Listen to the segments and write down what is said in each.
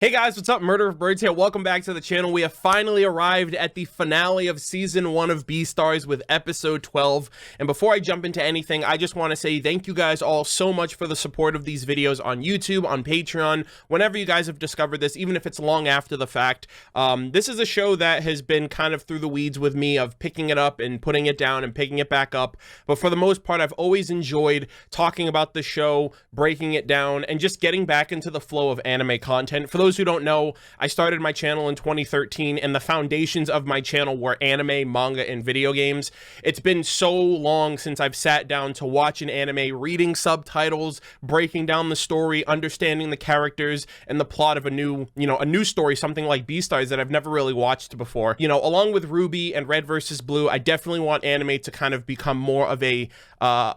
Hey guys, what's up? Murder of Birds here. Welcome back to the channel. We have finally arrived at the finale of season 1 of Beastars with episode 12. And before I jump into anything, I just want to say thank you guys all so much for the support of these videos on YouTube, on Patreon, whenever you guys have discovered this, even if it's long after the fact. This is a show that has been kind of through the weeds with me of picking it up and putting it down and picking it back up. But for the most part, I've always enjoyed talking about the show, breaking it down, and just getting back into the flow of anime content. For those who don't know, I started my channel in 2013 and the foundations of my channel were anime, manga, and video games. It's been so long since I've sat down to watch an anime, reading subtitles, breaking down the story, understanding the characters and the plot of a new story, something like Beastars that I've never really watched before. Along with Ruby and Red versus Blue, I definitely want anime to kind of become more of a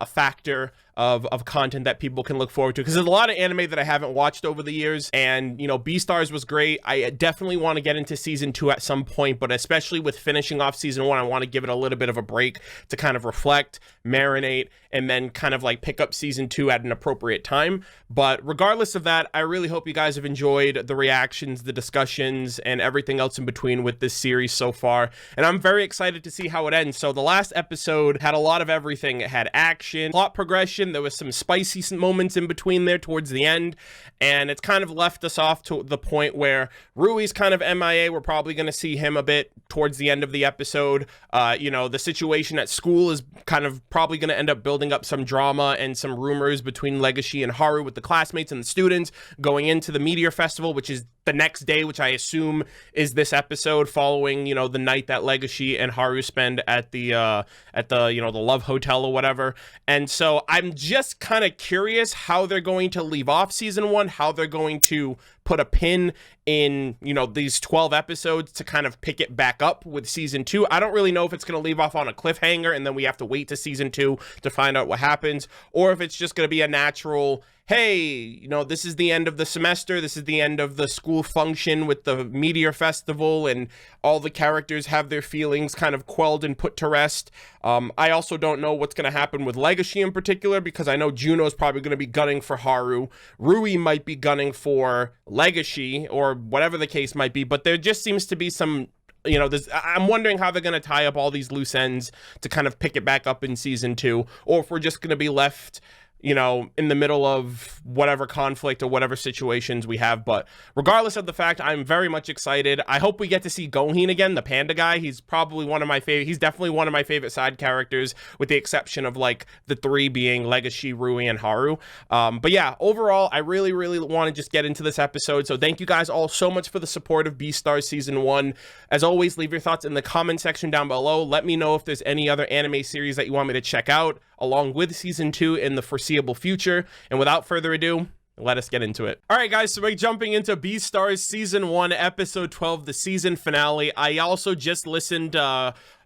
factor of content that people can look forward to, because there's a lot of anime that I haven't watched over the years, and Beastars was great. I definitely want to get into season 2 at some point, but especially with finishing off season 1, I want to give it a little bit of a break to kind of reflect, marinate, and then kind of like pick up season 2 at an appropriate time. But regardless of that, I really hope you guys have enjoyed the reactions, the discussions, and everything else in between with this series so far, and I'm very excited to see how it ends. So the last episode had a lot of everything. It had action, plot progression, there was some spicy moments in between there towards the end, and it's kind of left us off to the point where Rui's kind of MIA. We're probably going to see him a bit towards the end of the episode. The situation at school is kind of probably going to end up building up some drama and some rumors between Legacy and Haru with the classmates and the students going into the Meteor Festival, which is the next day, which I assume is this episode, following the night that Legacy and Haru spend at the Love Hotel or whatever. And so I'm just kind of curious how they're going to leave off season 1, how they're going to put a pin in these 12 episodes to kind of pick it back up with season 2. I don't really know if it's going to leave off on a cliffhanger and then we have to wait to season 2 to find out what happens, or if it's just going to be a natural, hey, this is the end of the semester, this is the end of the school function with the Meteor Festival, and all the characters have their feelings kind of quelled and put to rest. I also don't know what's going to happen with Legacy in particular, because I know Juno's probably going to be gunning for Haru. Rui might be gunning for Legacy, or whatever the case might be, but there just seems to be some I'm wondering how they're going to tie up all these loose ends to kind of pick it back up in season 2, or if we're just going to be left in the middle of whatever conflict or whatever situations we have. But regardless of the fact, I'm very much excited. I hope we get to see Goheen again, the panda guy. He's probably one of my favorite. He's definitely one of my favorite side characters, with the exception of like the 3 being Legacy, Rui, and Haru. But yeah, overall, I really, really want to just get into this episode. So thank you guys all so much for the support of Beastars season 1. As always, leave your thoughts in the comment section down below. Let me know if there's any other anime series that you want me to check out along with season 2 in the foreseeable future. And without further ado, let us get into it. All right, guys, so we're jumping into Beastars season 1, episode 12, the season finale. I also just listened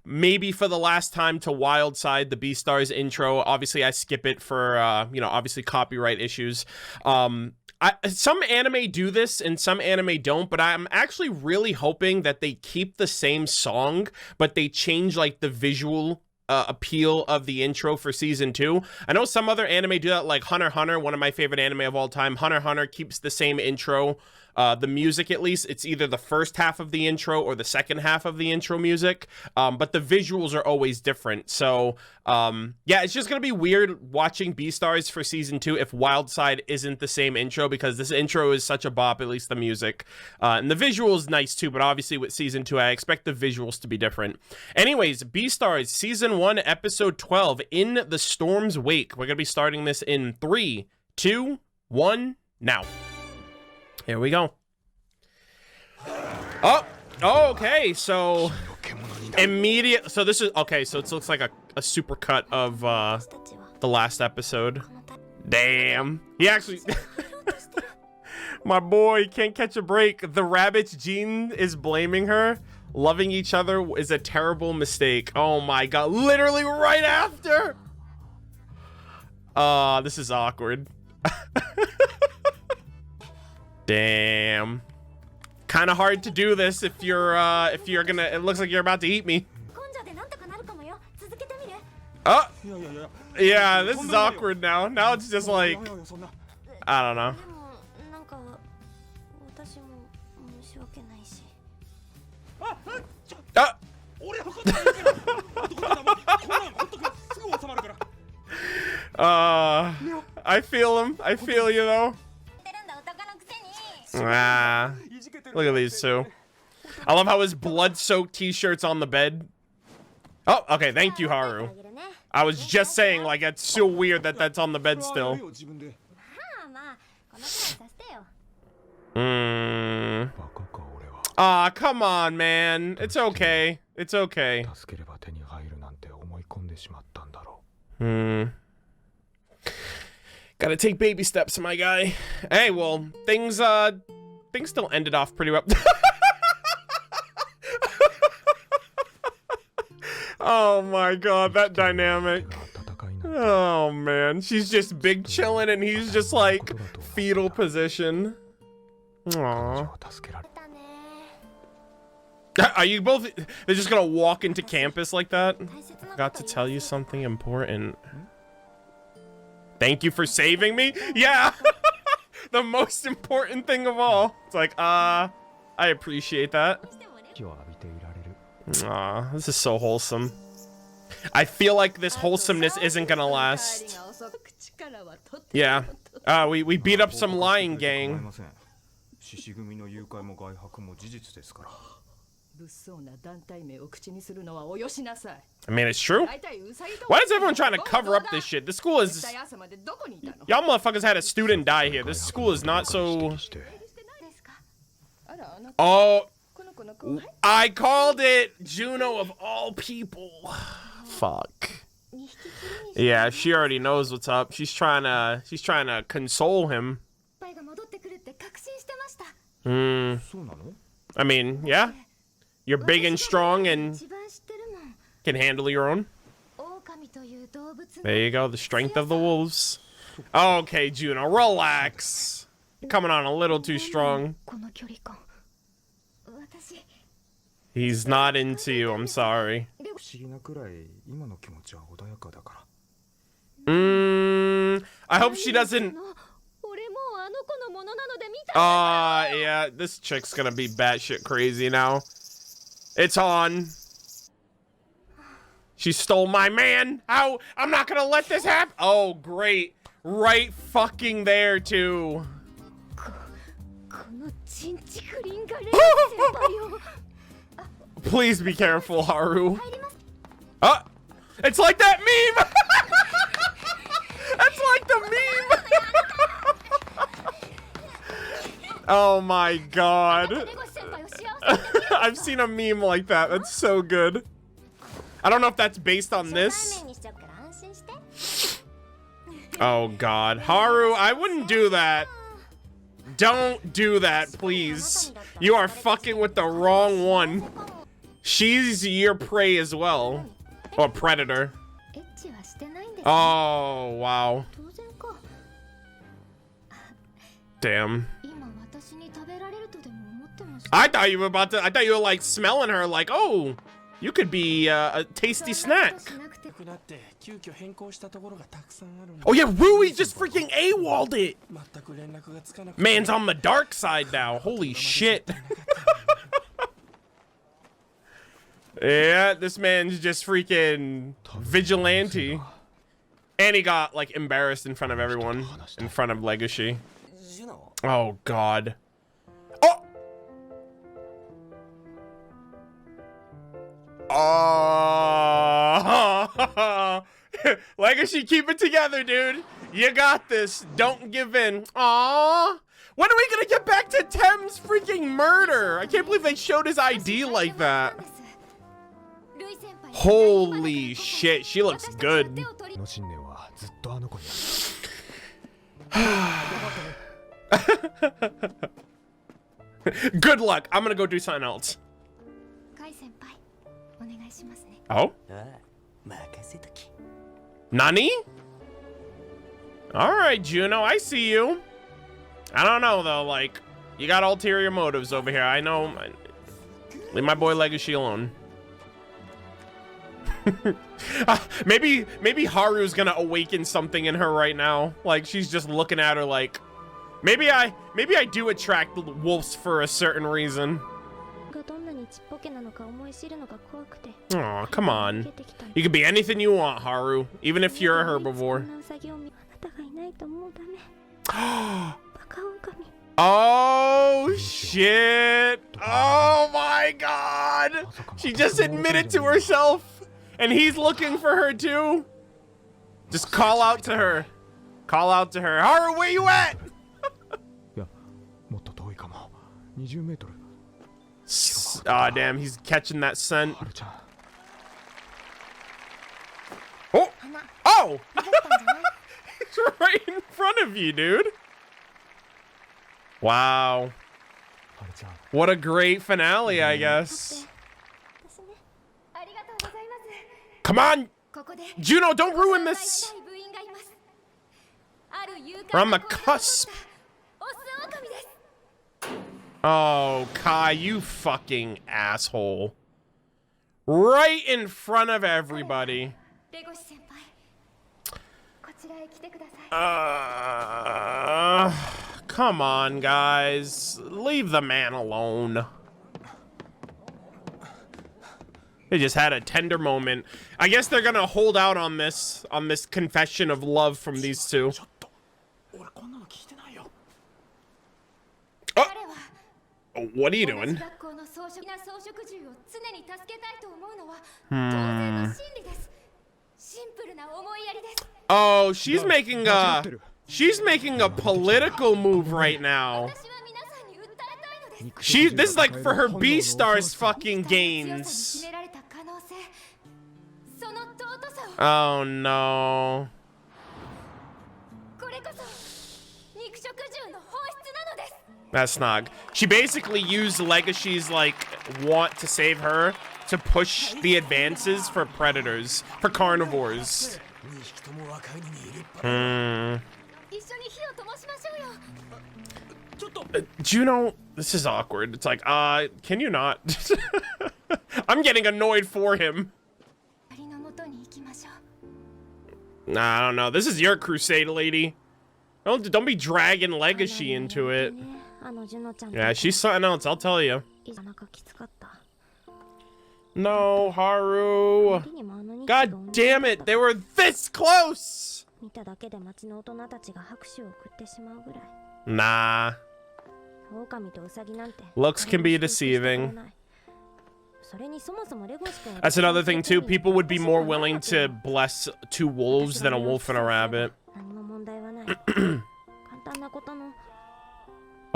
maybe for the last time to Wildside, the Beastars intro. Obviously, I skip it for obviously copyright issues. Some anime do this and some anime don't, but I'm actually really hoping that they keep the same song, but they change like the visual appeal of the intro for season 2. I know some other anime do that, like Hunter x Hunter, one of my favorite anime of all time. Hunter x Hunter keeps the same intro. The music, at least, it's either the first half of the intro or the second half of the intro music, but the visuals are always different. So yeah, it's just gonna be weird watching Beastars for season 2 if Wildside isn't the same intro, because this intro is such a bop, at least the music, and the visual is nice too, but obviously with season 2 I expect the visuals to be different. Anyways, Beastars season 1, episode 12, In the Storm's Wake. We're gonna be starting this in 3, 2, 1, now. Here we go. Oh, okay, so immediate, so this is, okay, so it looks like a super cut of the last episode. Damn, he actually, my boy can't catch a break. The rabbit's gene is blaming her. Loving each other is a terrible mistake. Oh my god, literally right after. This is awkward. Damn. Kind of hard to do this if you're gonna, it looks like you're about to eat me. Oh, yeah, this is awkward now. Now it's just like, I don't know. I feel him. I feel you though. Ah, look at these two. I love how his blood-soaked t-shirt's on the bed. Oh, okay. Thank you, Haru. I was just saying, like, it's so weird that that's on the bed still. Ah, come on, man. It's okay. It's okay. Gotta take baby steps, my guy. Hey, well, things still ended off pretty well. Oh my god, that dynamic. Oh man, she's just big chilling and he's just like fetal position. Aww. Are you both, they're just gonna walk into campus like that? Got to tell you something important. Thank you for saving me? Yeah! The most important thing of all. It's like, I appreciate that. Aw, this is so wholesome. I feel like this wholesomeness isn't gonna last. Yeah. We beat up some lying gang. I mean, it's true. Why is everyone trying to cover up this shit? This school is... Y'all motherfuckers had a student die here. This school is not so... Oh... I called it! Juno of all people. Fuck. Yeah, she already knows what's up. She's trying to console him. I mean, yeah. You're big and strong and can handle your own. There you go, the strength of the wolves. Okay, Juno, relax. You're coming on a little too strong. He's not into you, I'm sorry. I hope she doesn't... yeah, this chick's gonna be batshit crazy now. It's on. She stole my man. How? I'm not gonna let this happen. Oh, great. Right fucking there, too. Please be careful, Haru. It's like that meme. That's like the meme. Oh my god. I've seen a meme like that. That's so good. I don't know if that's based on this. Oh god. Haru, I wouldn't do that. Don't do that, please. You are fucking with the wrong one. She's your prey as well. Or predator. Oh, wow. Damn. I thought you were like smelling her like, oh, you could be a tasty snack. Oh yeah, Rui just freaking AWOL'd it. Man's on the dark side now. Holy shit. Yeah, this man's just freaking vigilante. And he got like embarrassed in front of everyone, in front of Legacy. Oh god. Oh, Legacy, keep it together, dude. You got this. Don't give in. Aww. When are we gonna get back to Tem's freaking murder? I can't believe they showed his ID like that. Holy shit, she looks good. Good luck. I'm gonna go do something else. Oh? Nani? Alright, Juno, I see you. I don't know, though, like, you got ulterior motives over here. I know. Leave my boy Legacy alone. maybe Haru's gonna awaken something in her right now. Like, she's just looking at her like, Maybe I do attract wolves for a certain reason. Oh, come on. You can be anything you want, Haru, even if you're a herbivore. Oh, shit. Oh, my God. She just admitted to herself, and he's looking for her, too. Just call out to her. Call out to her. Haru, where you at? Oh, damn, he's catching that scent. Oh! Oh! It's right in front of you, dude. Wow. What a great finale, I guess. Come on! Juno, don't ruin this! We're on the cusp. Oh, Kai, you fucking asshole. Right in front of everybody. Come on, guys. Leave the man alone. They just had a tender moment. I guess they're gonna hold out on this confession of love from these two. Oh. What are you doing? Oh, she's making a political move right now. This is like for her Beastars fucking gains. Oh no. That's not. She basically used Legacy's like want to save her to push the advances for predators, for carnivores. Juno, this is awkward. It's like, can you not? I'm getting annoyed for him. Nah, I don't know. This is your crusade, lady. Don't be dragging Legacy into it. Yeah, she's something else, I'll tell you. No, Haru. God damn it, they were this close! Nah. Looks can be deceiving. That's another thing too, people would be more willing to bless two wolves than a wolf and a rabbit.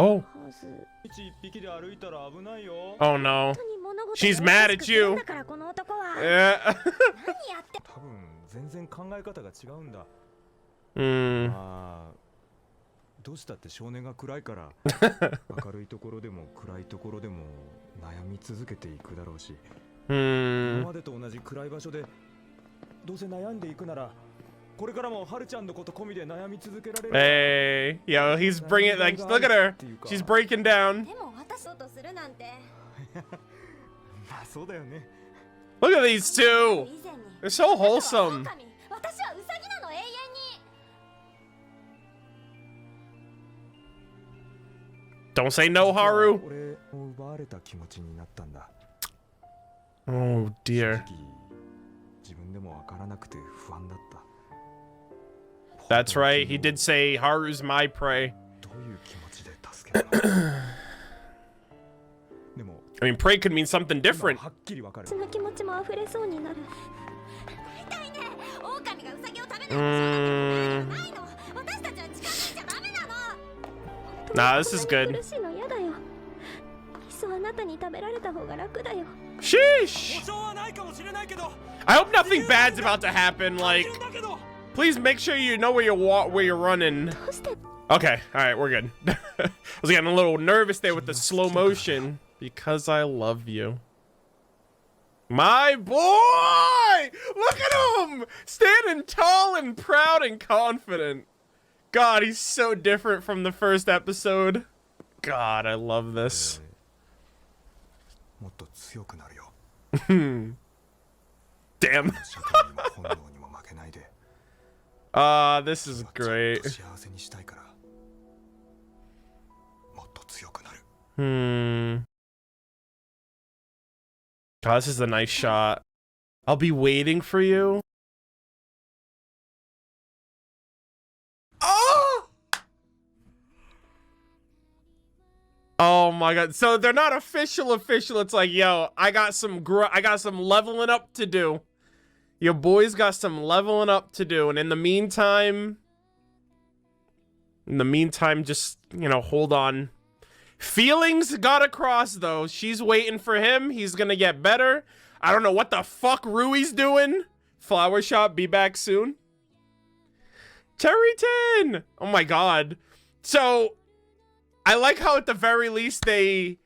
Oh. Oh no. She's mad at you. Yeah. Hey, yo, he's bringing it, like, look at her. She's breaking down. Look at these two. They're so wholesome. Don't say no, Haru. Oh dear. That's right, he did say Haru's my prey. I mean, prey could mean something different. Nah, this is good. Sheesh! I hope nothing bad's about to happen, like... Please make sure you know where you're running. Okay, alright, we're good. I was getting a little nervous there with the slow motion. Because I love you. My boy! Look at him! Standing tall and proud and confident. God, he's so different from the first episode. God, I love this. Damn. This is great. God, this is a nice shot. I'll be waiting for you. Oh! Oh my God. So they're not official. It's like, yo, I got some leveling up to do. Your boys got some leveling up to do. And in the meantime, just, you know, hold on. Feelings got across, though. She's waiting for him. He's gonna get better. I don't know what the fuck Rui's doing. Flower shop, be back soon. Terryton! Oh my God. So, I like how at the very least I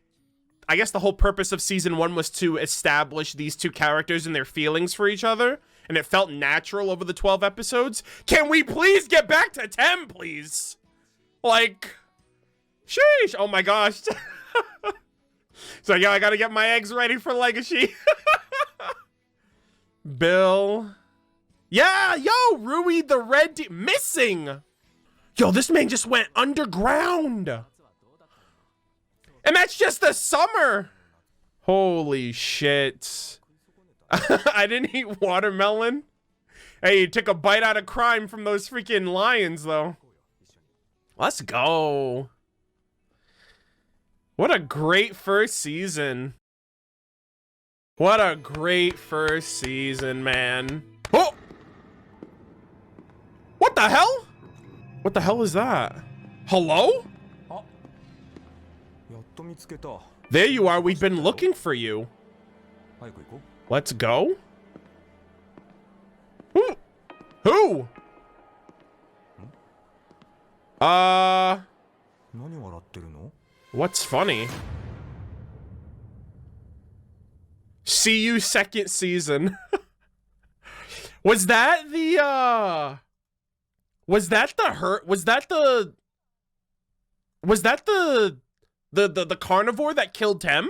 guess the whole purpose of season 1 was to establish these two characters and their feelings for each other. And it felt natural over the 12 episodes. Can we please get back to 10, please? Like... sheesh! Oh my gosh. So yeah, I gotta get my eggs ready for Legacy. Bill. Yeah, yo, Rui the Red missing. Yo, this man just went underground. And that's just the summer. Holy shit. I didn't eat watermelon. Hey, you took a bite out of crime from those freaking lions, though. Let's go. What a great first season. What a great first season, man. Oh! What the hell? What the hell is that? Hello? There you are. We've been looking for you. Let's go. Who? What's funny? See you second season. Was that the carnivore that killed Tem?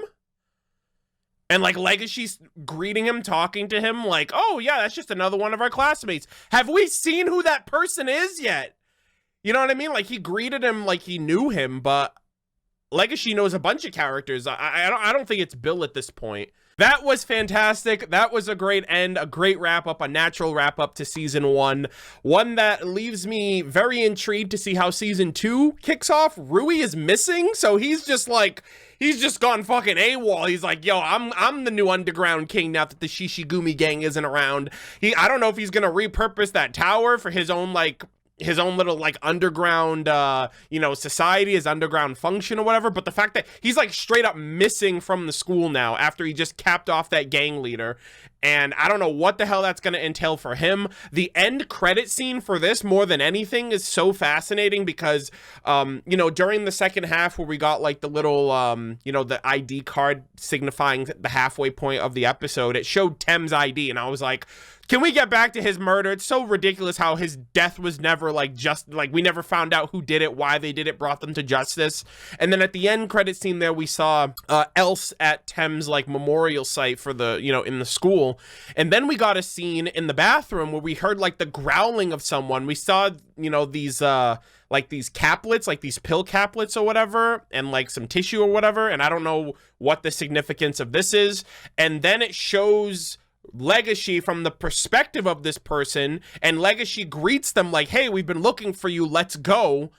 And like Legacy's greeting him, talking to him like, oh yeah, that's just another one of our classmates. Have we seen who that person is yet? You know what I mean? Like he greeted him like he knew him, but Legacy knows a bunch of characters. I don't think it's Bill at this point. That was fantastic. That was a great end, a great wrap up, a natural wrap up to season 1. One that leaves me very intrigued to see how season 2 kicks off. Rui is missing, so he's just gone fucking AWOL. He's like, yo, I'm the new underground king now that the Shishigumi gang isn't around. I don't know if he's gonna repurpose that tower for his own little like underground you know, society, his underground function or whatever, but the fact that he's like straight up missing from the school now after he just capped off that gang leader, and I don't know what the hell that's going to entail for him. The end credit scene for this, more than anything, is so fascinating because you know, during the second half where we got like the little you know, the ID card signifying the halfway point of the episode, it showed Tem's ID, and I was like, can we get back to his murder? It's so ridiculous how his death was never like we never found out who did it, why they did it, brought them to justice. And then at the end credit scene there, we saw Else at Tem's like memorial site for the, you know, in the school. And then we got a scene in the bathroom where we heard like the growling of someone. We saw, you know, these like these caplets, like these pill caplets or whatever, and like some tissue or whatever. And I don't know what the significance of this is. And then it shows Legacy from the perspective of this person, and Legacy greets them like, hey, we've been looking for you, let's go.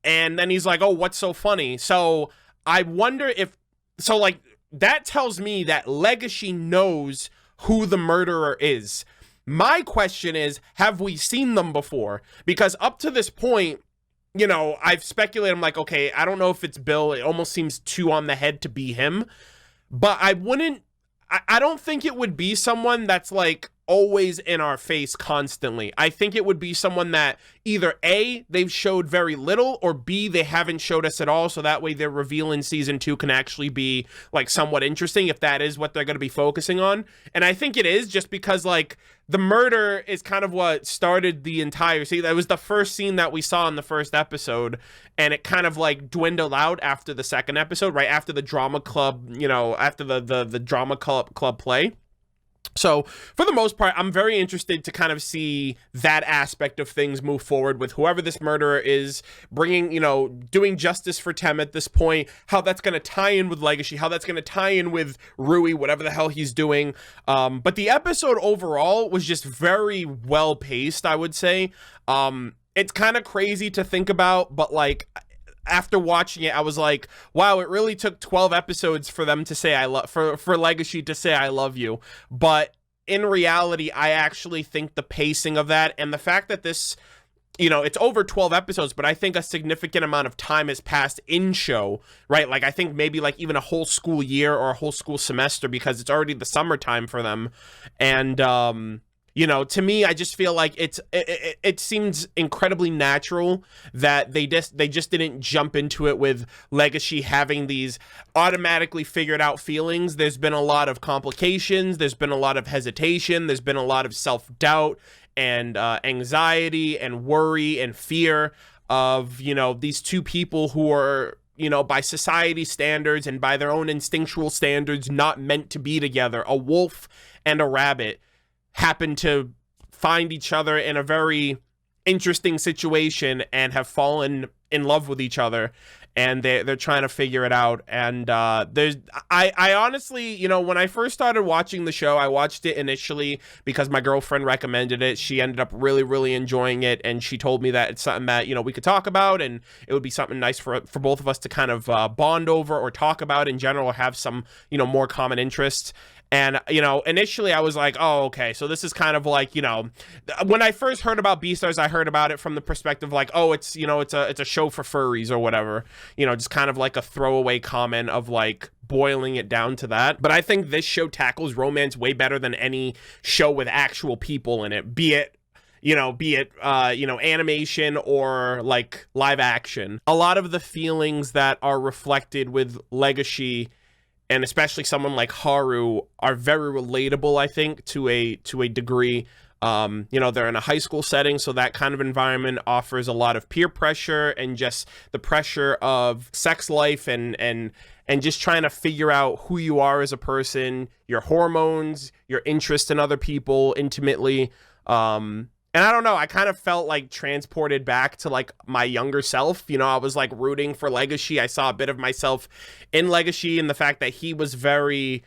And then he's like, oh, what's so funny? So I wonder if, so like that tells me that Legacy knows who the murderer is. My question is, have we seen them before? Because up to this point, you know, I've speculated, I'm like, okay, I don't know if it's Bill. It almost seems too on the head to be him, but I don't think it would be someone that's like always in our face constantly. I think it would be someone that either A, they've showed very little, or B, they haven't showed us at all, so that way their reveal in season 2 can actually be like somewhat interesting if that is what they're going to be focusing on. And I think it is, just because like the murder is kind of what started the entire scene. That was the first scene that we saw in the first episode, and it kind of like dwindled out after the second episode, right after the drama club, you know, after the drama club play. So for the most part, I'm very interested to kind of see that aspect of things move forward with whoever this murderer is, bringing, you know, doing justice for Tem at this point, how that's going to tie in with Legacy, how that's going to tie in with Rui, whatever the hell he's doing. But the episode overall was just very well paced, I would say. It's kind of crazy to think about, but like, after watching it, I was like, wow, it really took 12 episodes for them to say for Legacy to say I love you. But in reality, I actually think the pacing of that and the fact that this, you know, it's over 12 episodes, but I think a significant amount of time has passed in show, right? Like, I think maybe like even a whole school year or a whole school semester, because it's already the summertime for them. And, you know, to me, I just feel like it seems incredibly natural that they just didn't jump into it with Legacy having these automatically figured out feelings. There's been a lot of complications. There's been a lot of hesitation. There's been a lot of self-doubt and anxiety and worry and fear of, you know, these two people who are, you know, by society standards and by their own instinctual standards, not meant to be together. A wolf and a rabbit happen to find each other in a very interesting situation and have fallen in love with each other, and they're trying to figure it out. And I honestly, you know, when I first started watching the show, I watched it initially because my girlfriend recommended it. She ended up really enjoying it, and she told me that it's something that, you know, we could talk about, and it would be something nice for both of us to kind of bond over or talk about in general, or have some, you know, more common interests. And, you know, initially I was like, oh, okay, so this is kind of like, you know, when I first heard about Beastars, I heard about it from the perspective like, oh, it's, you know, it's a show for furries or whatever, you know, just kind of like a throwaway comment of like boiling it down to that. But I think this show tackles romance way better than any show with actual people in it, be it, you know, animation or like live action. A lot of the feelings that are reflected with Legacy, and especially someone like Haru, are very relatable, I think, to a degree. You know, they're in a high school setting, so that kind of environment offers a lot of peer pressure and just the pressure of sex life and just trying to figure out who you are as a person, your hormones, your interest in other people intimately. And I don't know, I kind of felt like transported back to like my younger self. You know, I was like rooting for Legacy. I saw a bit of myself in Legacy, and the fact that he was very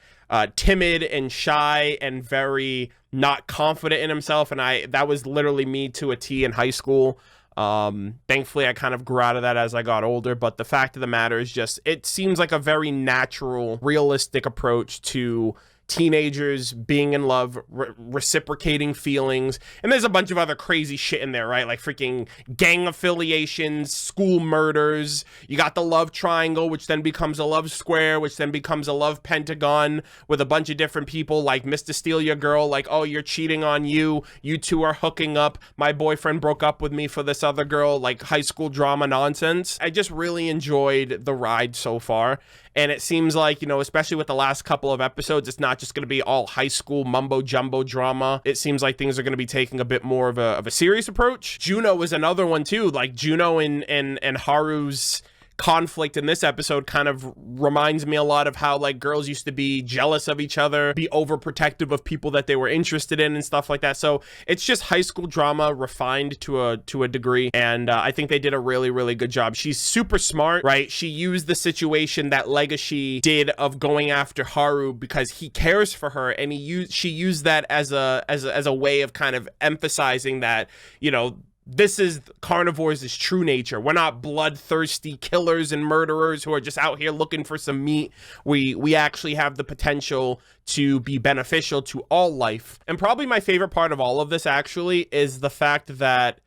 timid and shy and very not confident in himself. And that was literally me to a T in high school. Thankfully, I kind of grew out of that as I got older. But the fact of the matter is just, it seems like a very natural, realistic approach to teenagers being in love, reciprocating feelings. And there's a bunch of other crazy shit in there, right? Like freaking gang affiliations, school murders. You got the love triangle, which then becomes a love square, which then becomes a love pentagon with a bunch of different people, like Mr. Steal Your Girl, like, oh, you're cheating on you two are hooking up, my boyfriend broke up with me for this other girl, like high school drama nonsense. I just really enjoyed the ride so far. And it seems like, you know, especially with the last couple of episodes, it's not just going to be all high school mumbo jumbo drama. It seems like things are going to be taking a bit more of a serious approach. Juno was another one too. Like Juno and Haru's conflict in this episode kind of reminds me a lot of how like girls used to be jealous of each other, be overprotective of people that they were interested in and stuff like that. So it's just high school drama refined to a degree, and I think they did a really good job. She's super smart, right? She used the situation that Legacy did of going after Haru because he cares for her, and she used that as a way of kind of emphasizing that, you know, this is carnivores' true nature. We're not bloodthirsty killers and murderers who are just out here looking for some meat. We actually have the potential to be beneficial to all life. And probably my favorite part of all of this actually is the fact that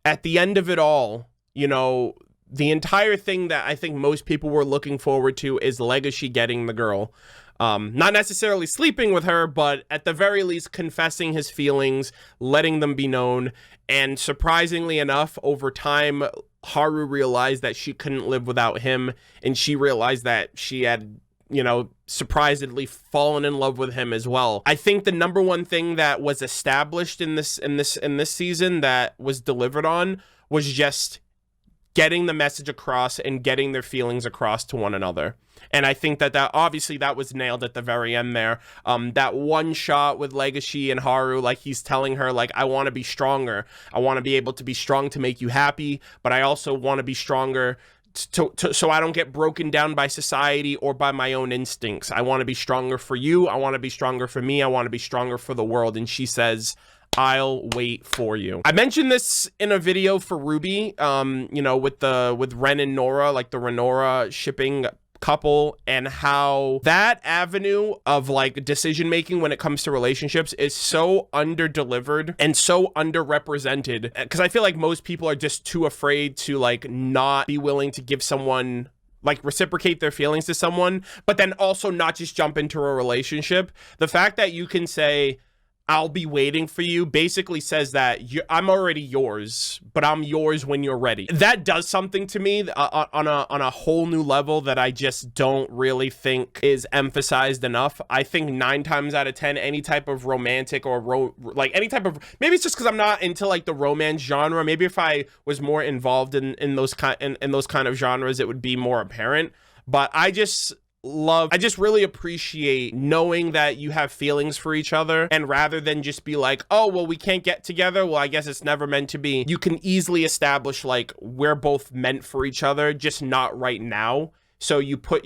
at the end of it all, you know, the entire thing that I think most people were looking forward to is Legacy getting the girl. Not necessarily sleeping with her, but at the very least confessing his feelings, letting them be known. And surprisingly enough, over time, Haru realized that she couldn't live without him, and she realized that she had, you know, surprisingly fallen in love with him as well. I think the number one thing that was established in this season that was delivered on was just getting the message across and getting their feelings across to one another. And I think that obviously that was nailed at the very end there. That one shot with Legacy and Haru, like he's telling her, like, I want to be stronger. I want to be able to be strong to make you happy, but I also want to be stronger so I don't get broken down by society or by my own instincts. I want to be stronger for you. I want to be stronger for me. I want to be stronger for the world. And she says, I'll wait for you. I mentioned this in a video for Ruby, you know, with Ren and Nora, like the Renora shipping couple, and how that avenue of like decision making when it comes to relationships is so under-delivered and so underrepresented, because I feel like most people are just too afraid to like not be willing to give someone, like, reciprocate their feelings to someone, but then also not just jump into a relationship. The fact that you can say, I'll be waiting for you, basically says that I'm already yours, but I'm yours when you're ready. That does something to me on a whole new level that I just don't really think is emphasized enough. I think 9 times out of 10, any type of romantic or like any type of, maybe it's just because I'm not into like the romance genre. Maybe if I was more involved in those kind of genres, it would be more apparent. But I just really appreciate knowing that you have feelings for each other, and rather than just be like, oh, well, we can't get together, well, I guess it's never meant to be, you can easily establish like we're both meant for each other, just not right now. So you put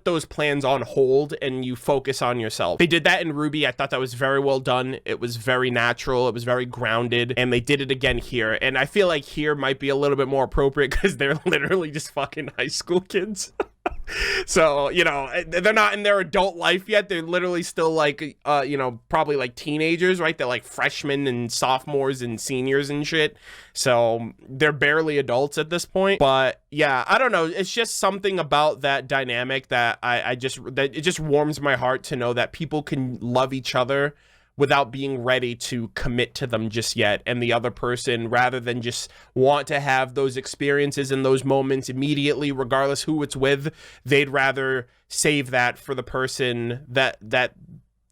those plans on hold and you focus on yourself. They did that in Ruby. I thought that was very well done. It was very natural. It was very grounded, and they did it again here. And I feel like here might be a little bit more appropriate because they're literally just fucking high school kids. So, you know, they're not in their adult life yet. They're literally still like, you know, probably like teenagers, right? They're like freshmen and sophomores and seniors and shit. So they're barely adults at this point. But yeah, I don't know. It's just something about that dynamic that it just warms my heart to know that people can love each other without being ready to commit to them just yet. And the other person, rather than just want to have those experiences and those moments immediately, regardless who it's with, they'd rather save that for the person that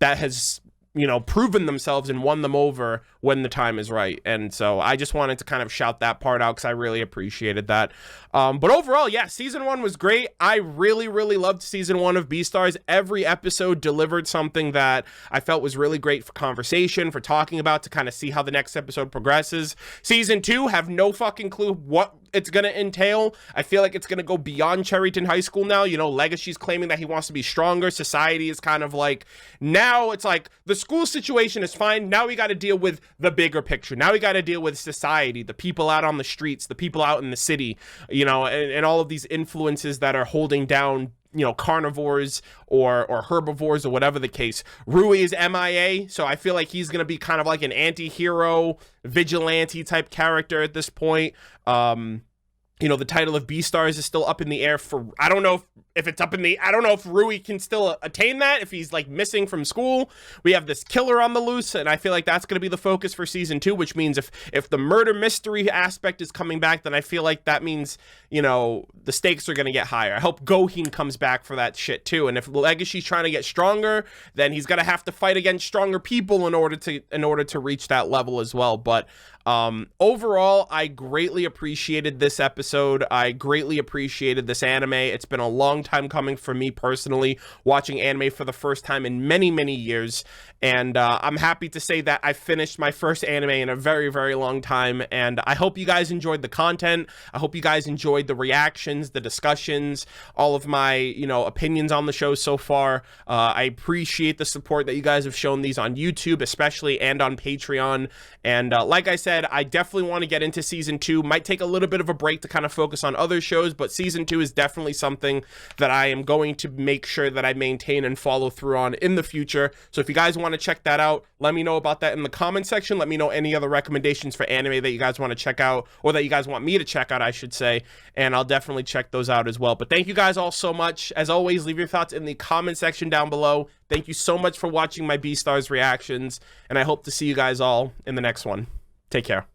has, you know, proven themselves and won them over when the time is right. And so I just wanted to kind of shout that part out because I really appreciated that. But overall, yeah, season 1 was great. I really, really loved season 1 of Beastars. Every episode delivered something that I felt was really great for conversation, for talking about, to kind of see how the next episode progresses. Season 2, have no fucking clue what it's gonna entail. I feel like it's gonna go beyond Cherryton High School now. You know, Legacy's claiming that he wants to be stronger. Society is kind of like, now it's like the school situation is fine. Now we got to deal with the bigger picture. Now we got to deal with society, the people out on the streets, the people out in the city, you know, and all of these influences that are holding down, you know, carnivores or herbivores or whatever the case. Rui is MIA, so I feel like he's gonna be kind of like an anti-hero, vigilante type character at this point. You know, the title of Beastars is still up in the air for, I don't know if it's up in the, I don't know if Rui can still attain that, if he's like missing from school. We have this killer on the loose, and I feel like that's going to be the focus for season 2, which means if the murder mystery aspect is coming back, then I feel like that means, you know, the stakes are going to get higher. I hope Gohin comes back for that shit too. And if Legacy's trying to get stronger, then he's going to have to fight against stronger people in order to reach that level as well. But overall, I greatly appreciated this episode. I greatly appreciated this anime. It's been a long time coming for me personally, watching anime for the first time in many, many years. And I'm happy to say that I finished my first anime in a very, very long time. And I hope you guys enjoyed the content. I hope you guys enjoyed the reactions, the discussions, all of my, you know, opinions on the show so far. I appreciate the support that you guys have shown these on YouTube, especially, and on Patreon. And like I said, I definitely want to get into season 2. Might take a little bit of a break to kind of focus on other shows, but season 2 is definitely something that I am going to make sure that I maintain and follow through on in the future. So if you guys want to check that out, let me know about that in the comment section. Let me know any other recommendations for anime that you guys want to check out, or that you guys want me to check out, I should say, and I'll definitely check those out as well. But thank you guys all so much. As always, leave your thoughts in the comment section down below. Thank you so much for watching my Beastars reactions, and I hope to see you guys all in the next one. Take care.